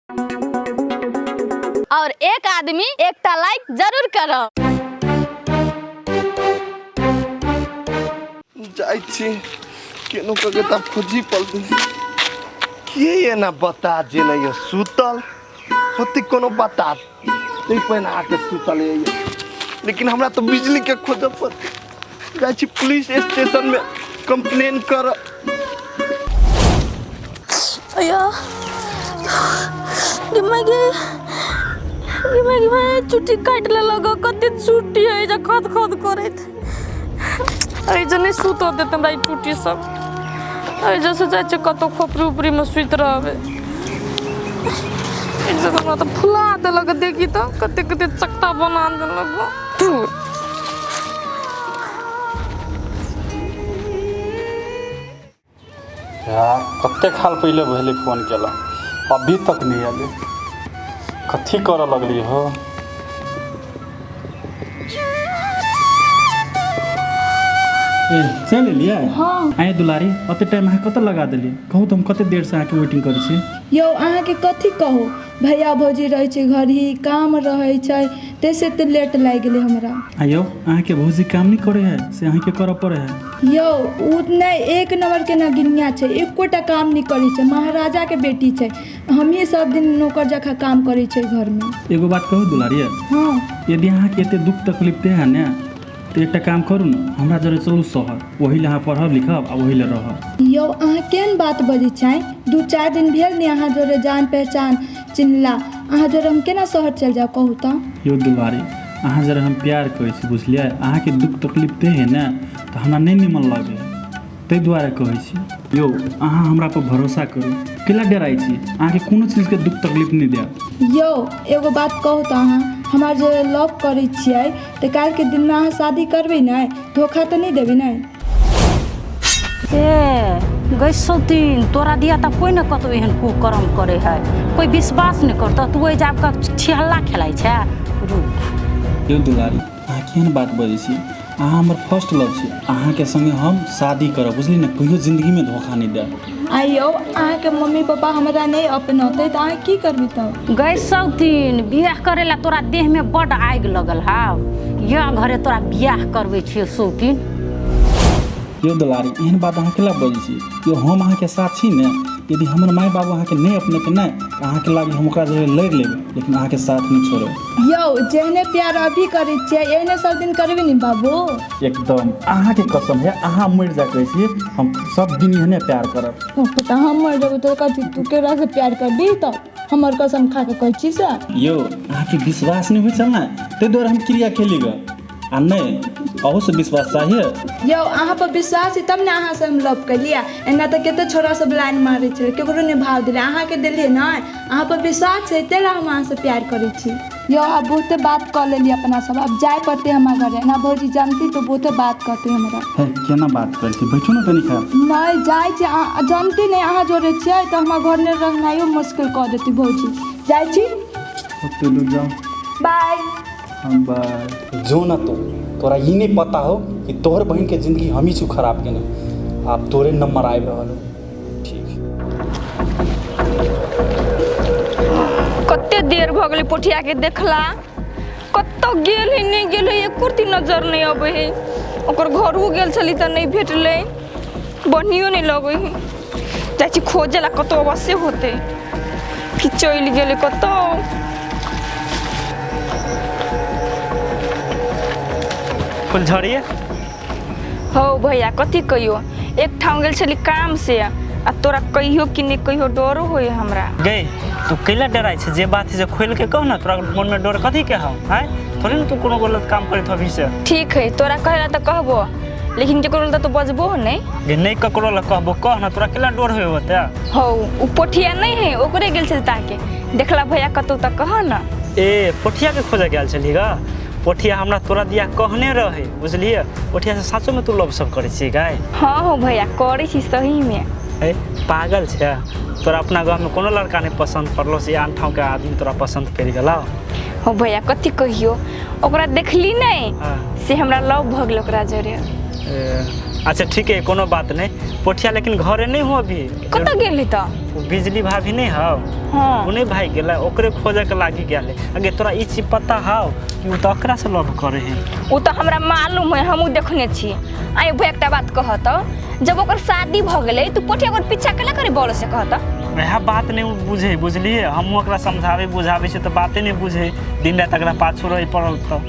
और एक आदमी एकटा लाइक जरूर करो। जाई छी केनो कगे त खोजी पलती के ये ना बता जे नहीं ये सुतल होती कोनो बता ते पहना आके सुतल ये लेकिन हमरा तो बिजली के खोजब पर जाई छी पुलिस स्टेशन में कंप्लेन कर। अया गिमागे चुट्टी काटले लगा कते चुट्टी है जा खद खद करे ऐ जने सुत दे तमरा चुट्टी सब ऐ जैसे जाचे कतो खोपरी उपरी में सुत रहबे ऐ जगह तो फुला दे लगा देखी तो कते कते चकटा बना दे लगा यार कते खाल पहले भले फोन केला अभी तक नहीं आले कथी कर लगली हो। ए चल लिया हाँ आए दुलारी अते टाइम अहाँ कत लगा देली कहू तो हम कते देर से आके वेटिंग करै छी। यौ अहाँ के कथी कहू भैया भौजी रहे छै घर ही काम रहे छै तैसे ते लेट लाग गेले हमरा। आयो अहाँ के भौजी काम नहीं करे है से अहाँ के करऽ पड़े है। यौ उ नहीं एक नंबर के ना गिनिया छै एकोटा काम नहीं करै छै महाराजा के बेटी छै हमही सब दिन नौकर जखा काम करै छै घर में। एगो बात कहू दुलारी हाँ यदि अहाँ के एते दुख तकलीफ दे है ना तो एक काम करू ना हमरा जरे चलू शहर वही ले अहाँ पढ़ब लिखब आ वही ले रहब। यौ अहाँ केहन बात बजै छै 2-4 दिन भेल ने अहाँ जोरे जान पहचान चिन्हला अहाँ जोरे हम केना शहर चल जाओ कहू तो। यो दुलारी अहाँ जरा हम प्यार करै छी बुझलिए अहाँ के दुख तकलीफ दे है ना तो हमरा नहीं निमन लगे ताहि दुआरे कहै छी। यो अहाँ हमरा पर भरोसा करू केला डराइ छी अहाँ के कोनो चीज के दुख तकलीफ नहीं देब। यौ एगो बात कहू तो अहाँ हमार जे लव करै छियै तो काल के दिन में अहाँ शादी करबै ना धोखा तो नहीं देबै ना। ए गैसौतीन तोरा दिया त कोई न कतो एहन कुकर्म करे है कोई विश्वास नहीं करता तू जाब का छिहल्ला खेलाइ छै। रुक यो दुलारी अहाँ केहन बात बजै छी अहाँ हमर फर्स्ट लव छी अहाँ के संगे हम शादी करब बुझली ना कहियो जिंदगी में धोखा नहीं देब। आइयो अहाँ के मम्मी पापा हमरा नहीं अपनौते तो अहाँ की करबै तब। गैसौतीन बियाह करेला तोरा देह में बड़ आग लगल हाव या घरे तोरा बियाह करबै छियै सौतीन। यो दुलारी एहन बात अहाँ केला बजै छी यो हम अहाँ के साथ छी ने यदि हमर माय बाबू अहाँ के नहीं अपने के नहीं अहाँ के लागी हम ओकरा जरे लड़ लेब लेकिन अहाँ के साथ नहीं छोड़ब। यौ जेहने प्यार अभी करै छियै एहने सब दिन करबै नि बाबू। एकदम अहाँ के कसम है अहाँ मर जा कहै छी हम सब दिन एहने प्यार करब। पता हम मर जेबै तो कथी तू केकरा से प्यार करबी त हमर कसम खा के कहै छी से। यो अहाँ के विश्वास नहीं होइ छल ना ताहि दुआरे हम क्रिया खेली ग आ नहीं अहू से विश्वास चाहिए। यौ अहाँ पर विश्वास है तब ने अहाँ से हम लव कलिया एना तो केते छोरा सब लाइन मारै छै केकरो ने भाव दिले अहाँ के देलिए ना अहाँ पर विश्वास है तेला हम अहाँ से प्यार करै छी। यौ अब बहुते बात कर लेली अपना सब अब जाय पड़ते हमरा घरे ना भौजी जानती तो बहुते बात करते हमरा। है केना बात करै छी बैठू ना तनी खा नहीं जाय छी जानती नहीं अहाँ जोरे छियै तो हमरा घर में रहनाइयो मुश्किल कर देती भौजी जाय छी। चलू जाओ बाय। हम बाय जो ना तो तोरा ये नहीं पता हो कि तोहर बहन के जिंदगी हम ही छु खराब केने आप तोरे नंबर आए रहल ठीक। कते देर भ गेलै पोठिया के देखला कत्तो गेल है नहीं गेल है एक कुर्ती नजर नहीं आबै है ओकर घरो गेल छली त नहीं भेटलै बढ़ियो नहीं लगै है जाइ छी खोजे ला कतो अवश्य होते कि चल गेलै कतो। फुलझड़िए हो भैया कथी कहियो एक ठाम गेल छली काम से आ तोरा कहियो कि नहीं कहियो डरो होय हमरा। गए तू कैला डराइ छै जे बात है से खोल के कह ना तोरा मन में डर कथी के हौ हैं थोड़ी ना तू कोनो गलत काम करत अभी से। ठीक है तोरा कहला त कहबो लेकिन केकरो ल त बजबो नहीं। गे नहीं ककरो ल कहबो कह ना तोरा कैला डर होय होते। हो उ पोठिया नहीं है ओकरे गेल छल ताके देखला भैया कतो त कह ना। ए पोठिया के खोजे गेल छली ग पोठिया हमरा तोरा दिया कहने रहे बुझलिए पोठिया से सचो में तू लव सब करे छी गाय। हाँ हो भैया करे छी सही में। ए पागल छै तोरा अपना गाँव में कोनो लड़का नहीं पसंद पड़लो से आन ठाव के आदमी तोरा पसंद पड़ गेला। हो भैया कथी कहियो ओकरा देखली नहीं हाँ। से हमरा लव भ गेल ओकरा जरे। अच्छा ठीक है कोनो बात नहीं पोठिया लेकिन घरे नहीं हो अभी कत गेली त वो बिजली भाभी नहीं हो हाँ वो नहीं भाई गेला ओकरे खोजे के लागी गेले अगे तोरा ई चीज पता हो कि वो तो ओकरा से लव करे है वो तो हमरा मालूम है हमहू देखने छी आई भैया एकटा बात कहत जब ओकर शादी भ गेलै तू पोठिया ओकर पीछा केला करे बोल से कहत वह बात नहीं बुझे बुझलिए हम ओकरा समझावे बुझावे से तो बातें नहीं बुझे दिन रात अगला पाछू रही पड़ल तो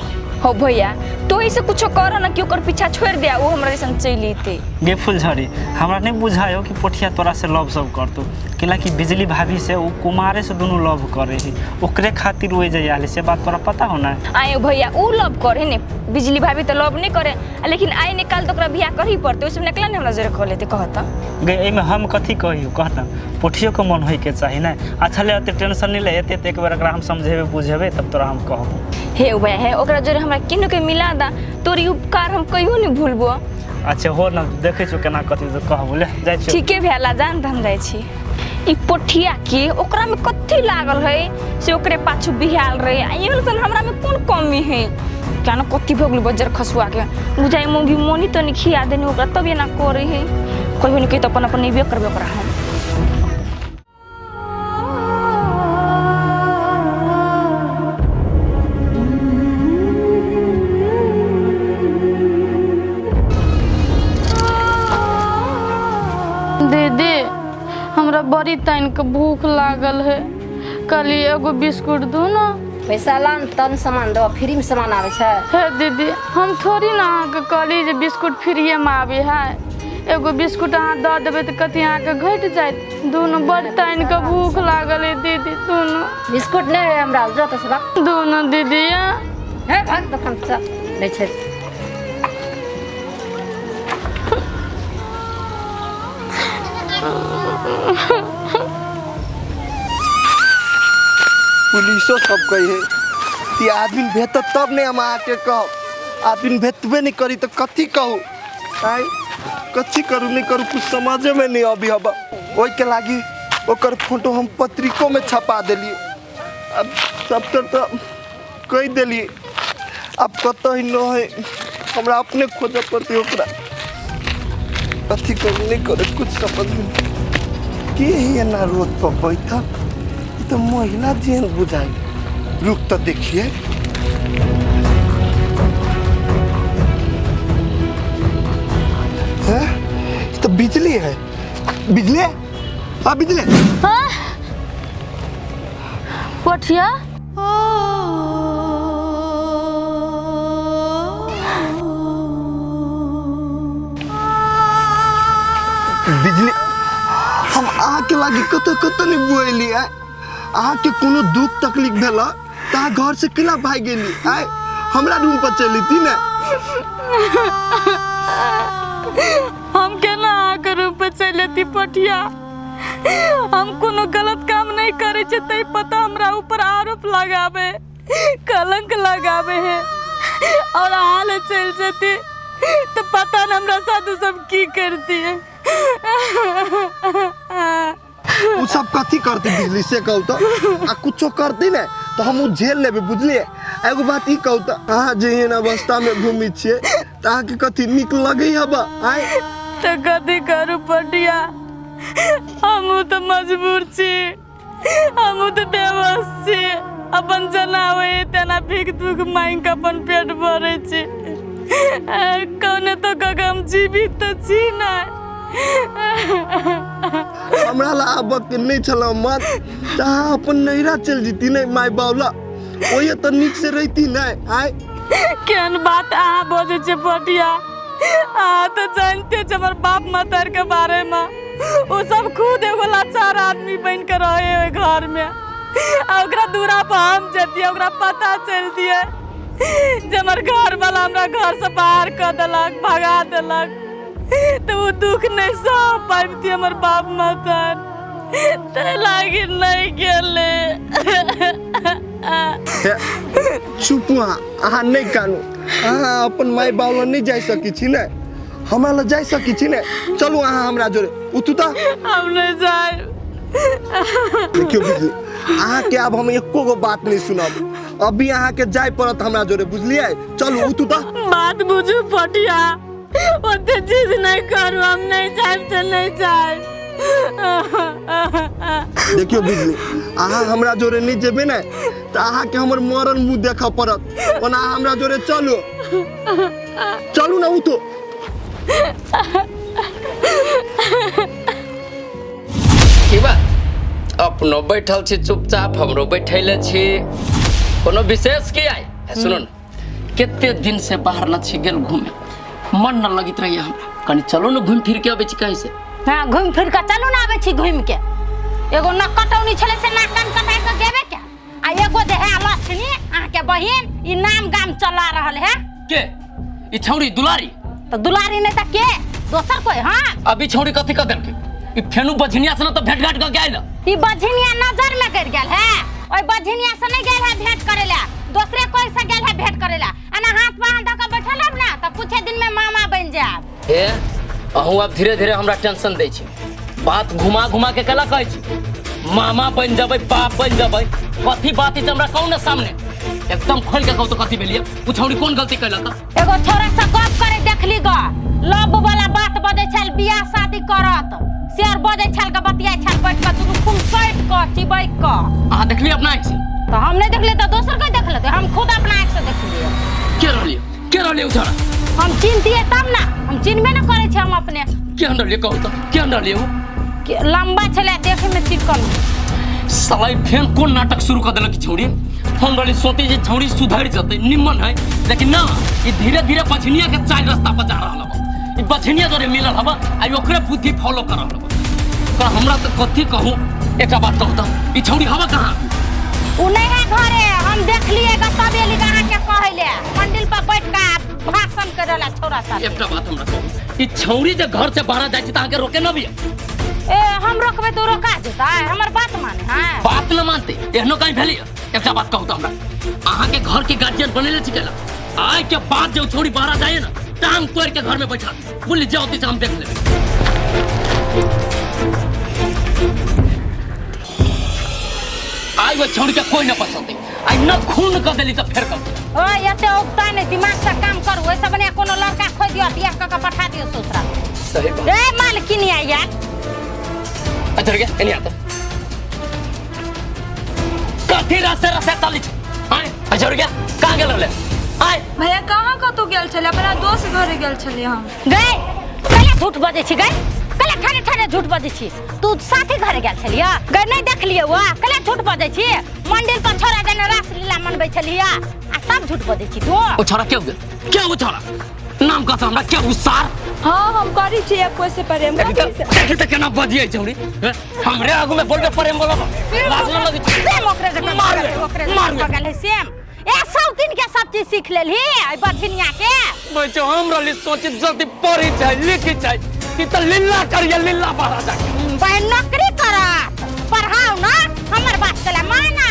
हो भैया तो ऐसे कुछ कर ना कि ओकर पीछा छोड़ दे वो हमरा जैसन चली थे गे फुलझड़ी हमरा नहीं बुझायो कि पोठिया तोरा से लव सब करतो केला कि बिजली भाभी से वो कुमारे से दोनों लव करे है ओकरे खातिर वो जाइले से बात तोरा पता होना आए भैया वो लव करे ने बिजली भाभी तो लव नहीं करे लेकिन आई निकाल तो ओकरा बियाह करही पड़ते उसमें निकला नहीं हमरा जरे कह लेते कहता गे एमे हम कथी कहियो कहता पोठियो के मन होय के चाही ना अच्छा ले ते टेंशन नहीं ले एते एक बार एकरा हम समझेबे बुझेबे तब तोरा हम कहबो हे भैया हे ओकरा जरे हमरा किनो के मिला दा तोरी उपकार हम कहियो नहीं भूलबो अच्छा हो ना देखे छो केना कथी से कहबो ले जाय छी ठीक है भैया जान हम जाय छी ई पोठिया के ओकरा में कथी लागल है से ओकरे पाछू बिहाल रहे एहन सन हमरा में कोन कमी है कानो कथी भगल बजर खसुआ के बुझाई मोगी मोनी तो नहीं खिया देनी ओकरा तब ये ना करे है कहियो नहीं के तो अपन अपन निबे करबे ओकरा हम दीदी हमरा बड़ी तान के भूख लागल है कल एगो बिस्कुट दू ना पैसा लान तन सामान दो फ्री में सामान आवे छै हे दीदी हम थोड़ी ना अहाँके कहली जे बिस्कुट फ्रीए में आवे है एगो बिस्कुट अहाँ दऽ देबै तऽ कथी अहाँके घटि जाइत दोनों बड़ तान के भूख लागल है दीदी दोनों बिस्कुट नहीं है हमरा जो तो सब दोनों दीदी हे भाग दुकान से नहीं छै पुलिसो सब कही है कि आदमी भेट तब नहीं हम आके कह आदमी भेटबे नहीं करी तो कथी कहूँ आई कथी करूँ नहीं करूँ कुछ समझे में नहीं अभी हब ओई के लागी ओकर फोटो हम पत्रिकों में छपा दिलिए अब सब तो कह दिलिए अब कतई न है हमरा अपने खोजे पड़ती ओकरा कथी करूँ नहीं करे कुछ समझ में के ही ना रोड पर बैठा तो महिला जेन बुझाई रुक तो देखिए तो बिजली है बिजली हाँ बिजली पोठिया बिजली हम आके लागी कत नहीं बुएली है आके कोनो दुख तकलीफ भेला ता घर से किला भाग गेली आय हमरा रूम पर चली थी ना हम केना आके रूम पर चलती पोठिया हम कोनो गलत काम नहीं करे छै तै पता हमरा ऊपर आरोप लगावे कलंक लगावे है और हाल चल जती तो पता न हमरा साथ सब की करती है उ सब कथी करती बिजली से कहू तो आ कुछो करती ना तो हम झेल लेबे बुझलिए एगो बात ई कहू तो अहाँ जेहन अवस्था में घूमी छिए त अहाँ के कथी निक लगई हबा आय तो कथी करू पोठिया हम तो मजबूर छी हम तो बेबस छी अपन जना होए तना भीख दुख मांग के अपन पेट भरे छी कौने तो हम जीवित तो छी ना हमरा ला अब के नहीं छला मत तहाँ अपन नैरा चल जीती नहीं माय बावला ओये तो निक से रहती नहीं आय केन बात अहाँ बोझे छे पोठिया अहाँ तो जानते छे हमर बाप मतार के बारे में वो सब खुद एगो लाचार आदमी बन के रहे है घर में ओकरा दूरा पर हम जतिए ओकरा पता चल दिए जे हमर घर वाला हमरा घर से बाहर कर देलक भगा देलक तो वो दुख नहीं सह पाबती हमर बाप मतार ते लागी नहीं गेले चुप अहाँ नहीं कानू अहाँ अपन माय बावला नहीं जा सकी छी ने हमरा ला जा सकी छी ने चलू अहाँ हमरा जोरे उतू तो हम नहीं जाए देखियो बिजली अहाँ के अब हम एको गो बात नहीं सुनब अभी अहाँ के जाय पड़त हमरा जोरे बुझलिए चलू उतू तो बात बुझू पोठिया ओते जिद नहीं करू, हम नहीं जाए तो नहीं जाए। देखियो बिजली, अहाँ हमरा जोरे नहीं जेबे ना तो अहाँ के हमर मरण मुंह देखा पड़त। ओना हमरा जोरे चलू चलू ना उठो। की बात अपनो बैठल छी चुपचाप, हमरो बैठैले छी, कोनो विशेष की आइ? सुनो न, केते दिन से बाहर न छी गेल घूमे, मन न लगित रहिए हमरा। कनी चलो न घूम फिर के आबे छी कहीं से। हाँ घूम फिर के चलू ना, आबे छी घूम के। एगो न कटौनी छले से ना कान कटाइ के गेबे क्या? आ एगो जे है लक्ष्मी अहाँ के बहिन ई नाम गाम चला रहल है के ई छौरी दुलारी? तो दुलारी नहीं त के दोसर कोई? हाँ अभी छौरी कथि क देलके? ई फेनु बझनिया से न तो भेंट घाट क के आइल। ई बझनिया नजर में गिर गेल है, ओइ बझनिया से नहीं गेल है भेंट करेला, दूसरे कोई से गेल है भेंट करेला। अना हाथ बांध द के बैठल अब ना त कुछ दिन में मामा बन जाब। ए अहूँ अब धीरे धीरे हमरा टेंशन दै छी। बात घुमा घुमा के कला कहै छी मामा बन जबै, बाप बन जबै, कथी बात है हमरा कहू ना सामने, एकदम खोल के कहू तो कथी भेलिए? पुछौड़ी कोन गलती कैलक? एगो छोरा से गप करे देखली ग, लब वाला बात बजै छल, बियाह शादी करत शेर बजै छल के बतियाइ छल बैठ के दुनु खूब सैट के चिबै के। अहाँ देखली अपना आँख से? तो हम नहीं देखले तो दोसर कोई देख लेते, हम खुद अपना आँख से देखलिए। के रहलिए उ छोरा? हम चिन्हतिए तब ना, हम चिन्हबे ना करे छी हम अपने। के रहलिए कहू तो? के रहलिए उ? लंबा छले देखे में चिकन। साला फेन कोन नाटक शुरू कर देलक छौरी? हम रहली सोची जे छौरी सुधर जतै, निम्मन है, लेकिन ना ई धीरे धीरे बछनिया के चाल रास्ता पर जा रहल बा। ई बछनिया जोरे मिलल हबा, आई ओकरे बुद्धि फॉलो कर रहल बा। का हमरा त कथी कहूं? एकटा बात कहू त ई छौरी हवा कहां? उ नहीं है घरे, हम देख लिए ग तबे लिगा के कहले मंदिर पर बैठ के भाषण करला छोरा सा। एकटा बात हमरा कहू, ई छौरी जे घर से बाहर जाइ छै त आके रोके न बिया? ए हम रोकबे तो रोका जेता, हमर बात माने। हां बात न मानते एहनो कहीं भेली? एकटा बात कहू त हमरा, अहाँ के घर के गार्जियन बनेले छी केला? आइ के बाद जो छोरी बाहर जाए ना टांग तोड़ के घर में बैठा बोली जाओ तो हम देख लेंगे। आई वो छोड़ के कोई ना पसंद आई न खून कर देली तो फिर कर। ओ एते उगता नहीं, दिमाग से काम करू, ओइ सब ने कोनो लड़का खोज दियो, बियाह क के पठा दियो ससुरा। सही बात। ए मालकिन आ यार, अच्छा क्या नहीं आता कथी रास्ते रास्ते चली छ? हां अच्छा क्या कहां गेल रहले? आय भैया कहाँ कतौ गेल छले, अपना दोस्त घरे गेल छले हम। गए कले झूठ बजे छी, गए कले ठाने ठाने झूठ बजे छी। तू साथी घरे गेल छलिया, गए नहीं देख लियो वा कले झूठ बजे छी। मंदिर पर छोरा जने रासलीला मनबै छलिया आ तब झूठ बजे छी तू। ओ छोरा क्यों गेल? क्या वो छोरा नाम का हमरा क्या उसार? हाँ हम करी छी एक कोई से प्रेम देखि त केना बजियै छौरी? हमरे आगु में बोलबे प्रेम बोलब लाज न लगे? सेम ओकरे से मार बगल है सेम। ए सब दिन के सब चीज सीख लेली आई बठिनिया के। बच्चो हमरा लिए सोची जल्दी पढ़ी छै लिखी छै कि त लीला करिए लीला बाहर जा के भाई नौकरी करा पढ़ाओ ना, हमर बात चला माना।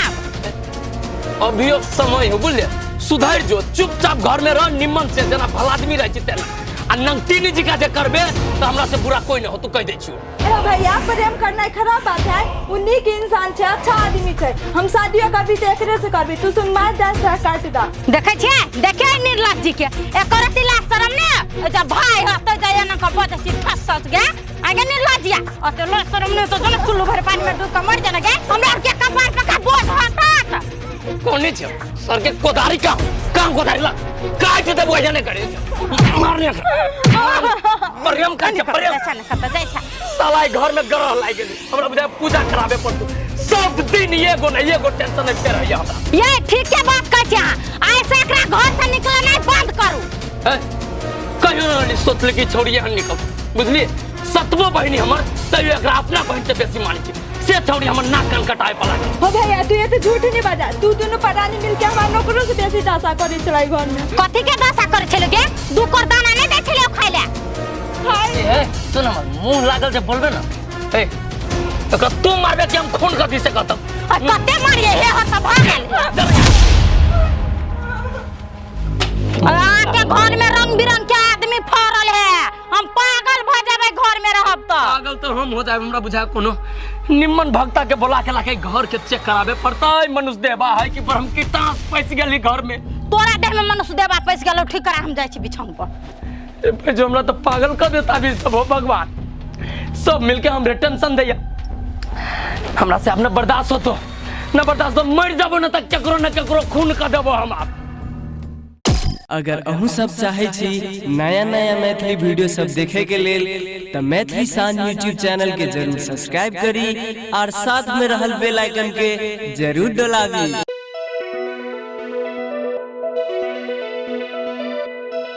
अभी समय हो बोले सुधर जो, चुपचाप घर में रह, निम्मन से जना भला आदमी रह छी तेना आ नंगतीनी जी का जे करबे तो हमरा से बुरा कोई न हो, तू कह दे छियो। अरे भैया प्रेम करना खराब बात है, उन्हीं के इंसान छे, अच्छा आदमी छे। हम शादियों करबी तो एकरे से करबी, तू सुन मार 10 काट दा। देखे छे देखे निर्लज जी के एकर तिला शरम ने जब भाई हत जाय न का बजे सी ठस सच गे आगे निर्लजिया अते लो शरम ने तो जन कुल्लू भर पानी में डूब के मर जाना गे। हमरा के कपार पे का बोझ हटा कोनी छ सर के कोदारी का काम कोदारी ला काट दे बोझ ने करे मारने प्रेम का के प्रेम न खत जाय छ साला घर में ग्रह लाग गेल, हमरा बुझा पूजा खराबे पड़तो सब दिन एगो टेंशन लेते रहिए हमरा। ये ठीक के बात कह छ, आइ से एकरा घर से निकल नहीं बंद करू। कहियो नहीं सोचले कि छोड़ी यहाँ निकल बुझली? सतबो बहनी हमर तैयो एकरा अपना बहन से बेसी मानी छी, से छोड़ी हमर नाक कान कटाए पला। हो भैया तू ये तो झूठ नहीं बजा, तू दोनों परानी मिलके हमार नौकरों से बेसी दासा करे छलाई घर में। कथी के दासा करे छले गे? दू कर दाना नहीं दे छले खाइ ले। ए सुन हमर मुंह लागल जे बोलबे ना ए एकरा तू मारबे कि हम खून कर दी से कहत और कते मारिए हे हो सब भागल। आके घर में रंग बिरंग के आदमी फरल है, हम पागल भ जाबे घर में रहब त। पागल तो हम हो जाए, हमरा बुझा कोनो निम्मन भक्ता के बोला के लाके घर के चेक कराबे पड़ता है। मनुष्य देवा है कि पर हम कीटाणु पैस गेली घर में। तोरा देह में मनुष्य देवा पैस गेलो, ठीक करा हम जाय छी बिछौन पर। जो हमरा तो पागल कर देता भी सब हो भगवान। सब मिलके हमरे टेंशन दैया, हमरा से अपना बर्दाश्त हो तो न बर्दाश्त हो मर जाबो न तक केकरो न केकरो खून कर देबो हम आप। अगर अहूँ सब चाहे छी नया नया मैथिली वीडियो सब देखे के लेल तो मैथिली साँझ यूट्यूब चैनल के जरूर सब्सक्राइब करी और साथ में रहल बेल आइकन के जरूर दबावी।